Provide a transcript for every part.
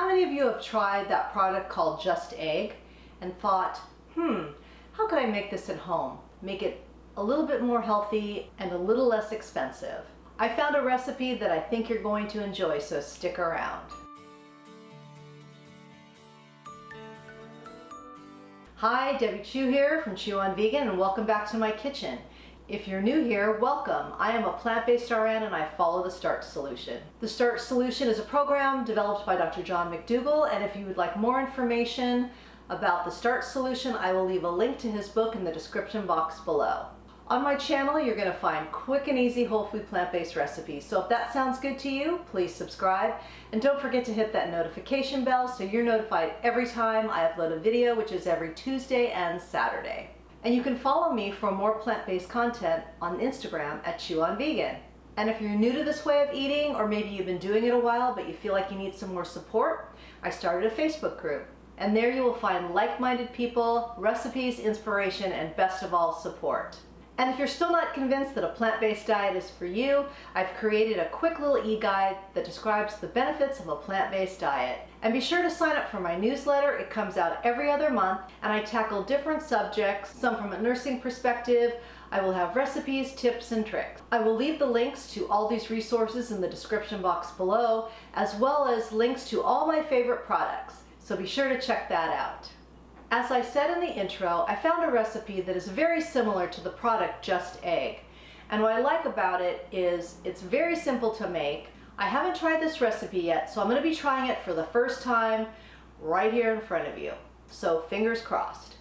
How many of you have tried that product called Just Egg and thought, how could I make this at home? Make it a little bit more healthy and a little less expensive. I found a recipe that I think you're going to enjoy, so stick around. Hi, Debbie Chu here from Chew on Vegan, and welcome back to my kitchen. If you're new here, welcome. I am a plant-based RN and I follow the Starch Solution. The Starch Solution is a program developed by Dr. John McDougall, and if you would like more information about the Starch Solution, I will leave a link to his book in the description box below. On my channel, you're going to find quick and easy whole food plant-based recipes. So if that sounds good to you, please subscribe. And don't forget to hit that notification bell so you're notified every time I upload a video, which is every Tuesday and Saturday. And you can follow me for more plant-based content on Instagram at Chew on Vegan. And if you're new to this way of eating, or maybe you've been doing it a while but you feel like you need some more support, I started a Facebook group. And there you will find like-minded people, recipes, inspiration, and best of all, support. And if you're still not convinced that a plant-based diet is for you, I've created a quick little e-guide that describes the benefits of a plant-based diet. And be sure to sign up for my newsletter. It comes out every other month, and I tackle different subjects, some from a nursing perspective. I will have recipes, tips, and tricks. I will leave the links to all these resources in the description box below, as well as links to all my favorite products. So be sure to check that out. As I said in the intro, I found a recipe that is very similar to the product Just Egg. And what I like about it is it's very simple to make. I haven't tried this recipe yet, so I'm going to be trying it for the first time right here in front of you. So fingers crossed.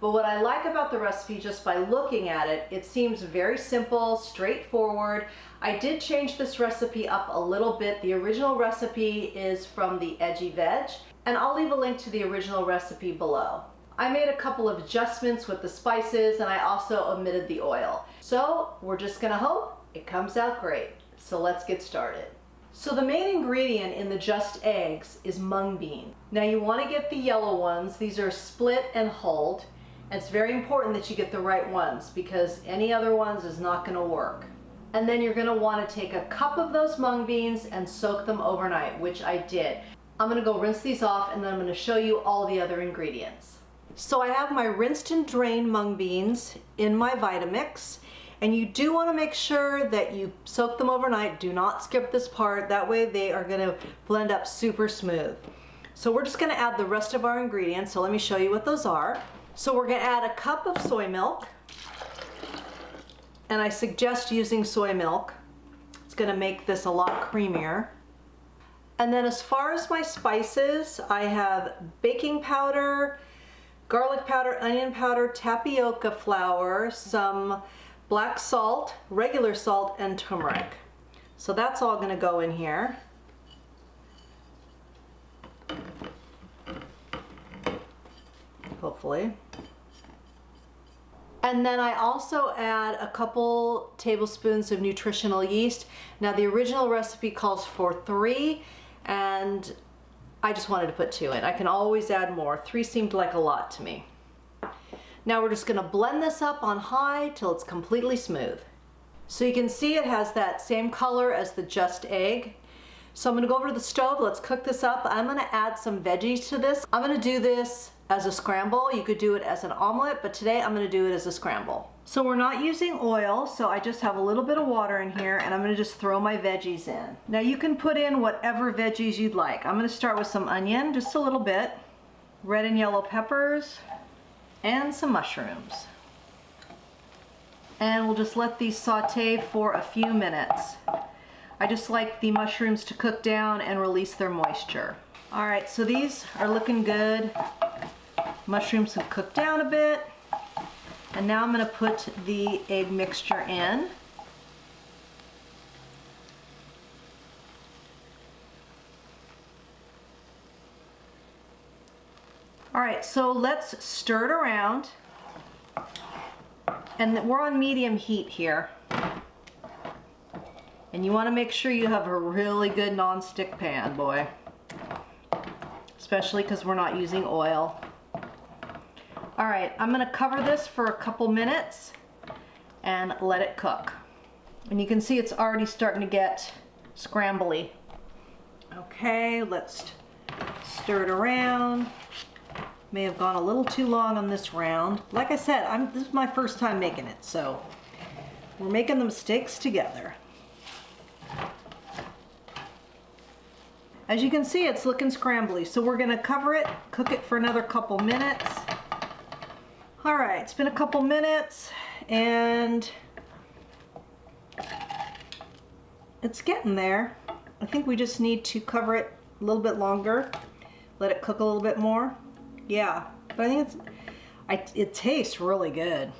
But what I like about the recipe, just by looking at it, it seems very simple, straightforward. I did change this recipe up a little bit. The original recipe is from the Edgy Veg, and I'll leave a link to the original recipe below. I made a couple of adjustments with the spices, and I also omitted the oil. So we're just gonna hope it comes out great. So let's get started. So the main ingredient in the Just Eggs is mung bean. Now you wanna get the yellow ones. These are split and hulled. And it's very important that you get the right ones because any other ones is not gonna work. And then you're gonna wanna take a cup of those mung beans and soak them overnight, which I did. I'm gonna go rinse these off and then I'm gonna show you all the other ingredients. So I have my rinsed and drained mung beans in my Vitamix, and you do wanna make sure that you soak them overnight. Do not skip this part, that way they are gonna blend up super smooth. So we're just gonna add the rest of our ingredients, so let me show you what those are. So we're gonna add a cup of soy milk, and I suggest using soy milk. It's gonna make this a lot creamier. And then as far as my spices, I have baking powder, garlic powder, onion powder, tapioca flour, some black salt, regular salt, and turmeric. So that's all gonna go in here. Hopefully. And then I also add a couple tablespoons of nutritional yeast. Now the original recipe calls for 3, and I just wanted to put 2 in. I can always add more. 3 seemed like a lot to me. Now we're just gonna blend this up on high till it's completely smooth. So you can see it has that same color as the Just Egg. So I'm gonna go over to the stove. Let's cook this up. I'm gonna add some veggies to this. I'm gonna do this as a scramble. You could do it as an omelet, but today I'm gonna do it as a scramble. So we're not using oil, so I just have a little bit of water in here, and I'm gonna just throw my veggies in. Now you can put in whatever veggies you'd like. I'm gonna start with some onion, just a little bit, red and yellow peppers, and some mushrooms. And we'll just let these saute for a few minutes. I just like the mushrooms to cook down and release their moisture. All right, so these are looking good. Mushrooms have cooked down a bit. And now I'm gonna put the egg mixture in. All right, so let's stir it around. And we're on medium heat here. And you wanna make sure you have a really good non-stick pan, boy. Especially because we're not using oil. All right, I'm gonna cover this for a couple minutes and let it cook. And you can see it's already starting to get scrambly. Okay, let's Stir it around. May have gone a little too long on this round. Like I said, this is my first time making it, so we're making the mistakes together. As you can see, it's looking scrambly, so we're gonna cover it, cook it for another couple minutes. All right, it's been a couple minutes and it's getting there. I think we just need to cover it a little bit longer, let it cook a little bit more. Yeah, but I think it tastes really good.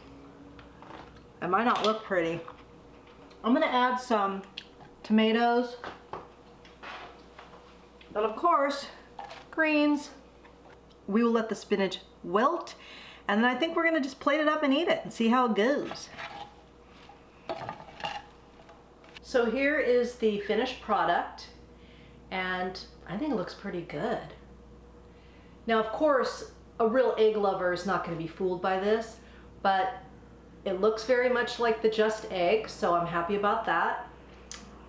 It might not look pretty. I'm gonna add some tomatoes. And of course, greens. We will let the spinach wilt, and then I think we're gonna just plate it up and eat it and see how it goes. So here is the finished product, and I think it looks pretty good. Now, of course, a real egg lover is not gonna be fooled by this, but it looks very much like the Just Egg, so I'm happy about that.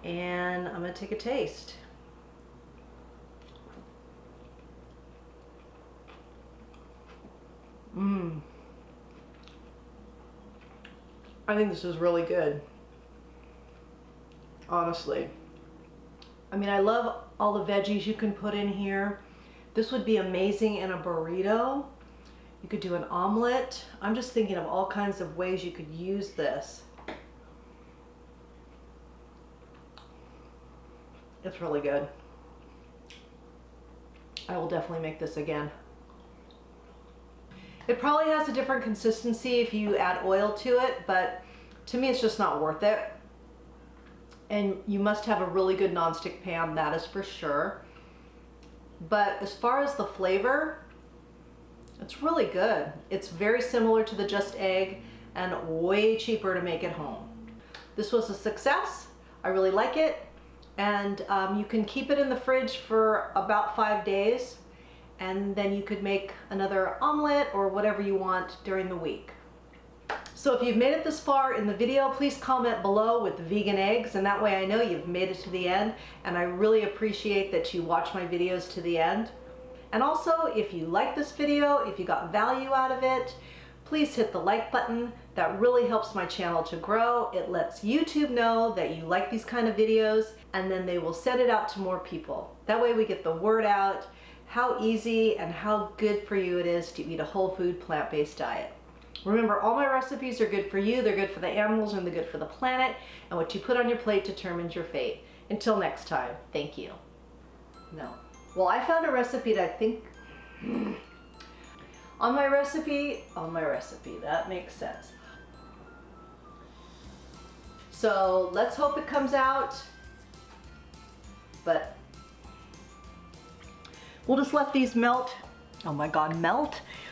And I'm gonna take a taste. I think this is really good, honestly. I mean, I love all the veggies you can put in here. This would be amazing in a burrito. You could do an omelet. I'm just thinking of all kinds of ways you could use this. It's really good. I will definitely make this again. It probably has a different consistency if you add oil to it, but to me it's just not worth it. And you must have a really good nonstick pan, that is for sure. But as far as the flavor, it's really good. It's very similar to the Just Egg and way cheaper to make at home. This was a success. I really like it. And you can keep it in the fridge for about 5 days. And then you could make another omelet or whatever you want during the week. So if you've made it this far in the video, please comment below with vegan eggs, and that way I know you've made it to the end, and I really appreciate that you watch my videos to the end. And also, if you like this video, if you got value out of it, please hit the like button. That really helps my channel to grow. It lets YouTube know that you like these kind of videos, and then they will send it out to more people. That way we get the word out how easy and how good for you it is to eat a whole food plant-based diet. Remember, all my recipes are good for you, they're good for the animals, and they're good for the planet, and what you put on your plate determines your fate. Until next time, thank you. No. Well, I found a recipe that I think, on my recipe, that makes sense. So let's hope it comes out, but we'll just let these melt. Oh my God, melt?